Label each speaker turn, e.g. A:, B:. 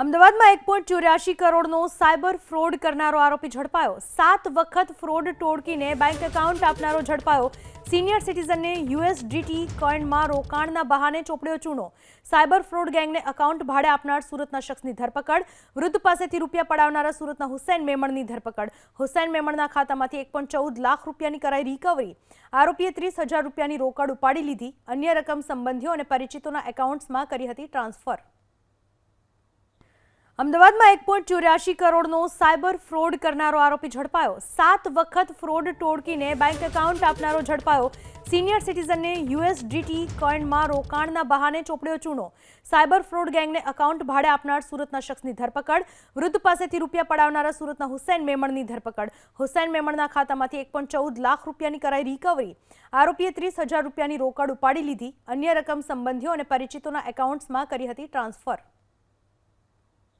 A: અમદાવાદમાં 1.84 કરોડનો cyber fraud કરનારો આરોપી ઝડપાયો। 7 વખત ફ્રોડ ટોળકીને બેંક એકાઉન્ટ આપનારો ઝડપાયો। સિનિયર સિટીઝનને યુએસડીટી કોઈનમાં રોકાણના બહાને ચોપડ્યો ચૂનો। સાયબર ફ્રોડ ગેંગને એકાઉન્ટ ભાડે આપનાર સુરતના શખ્સની ધરપકડ। વૃદ્ધ પાસેથી રૂપિયા પડાવનારા સુરતના હુસૈન મેમણની ધરપકડ। હુસૈન મેમણના ખાતામાંથી 1.14 લાખ રૂપિયાની કરાઈ રિકવરી। આરોપીએ 30,000 રૂપિયાની રોકડ ઉપાડી લીધી। અન્ય રકમ સંબંધીઓ અને પરિચિતોના એકાઉન્ટ્સમાં કરી હતી ટ્રાન્સફર। અમદાવાદમાં 1.84 કરોડનો સાયબર ફ્રોડ કરનારો આરોપી ઝડપાયો। 7 વખત ફ્રોડ ટોળકીને બેંક એકાઉન્ટ આપનારો ઝડપાયો। સિનિયર સિટીઝનને યુએસડીટી કોઈનમાં રોકાણના બહાને ચોપડ્યો ચૂનો। સાયબર ફ્રોડ ગેંગને એકાઉન્ટ ભાડે આપનાર સુરતના શખ્સની ધરપકડ। વૃદ્ધ પાસેથી રૂપિયા પડાવનારા સુરતના હુસૈન મેમણની ધરપકડ। હુસૈન મેમણના ખાતામાંથી 1.14 લાખ રૂપિયાની કરાઈ રિકવરી। આરોપીએ 30,000 રૂપિયાની રોકડ ઉપાડી લીધી। અન્ય રકમ સંબંધીઓ અને પરિચિતોના એકાઉન્ટ્સમાં કરી હતી ટ્રાન્સફર।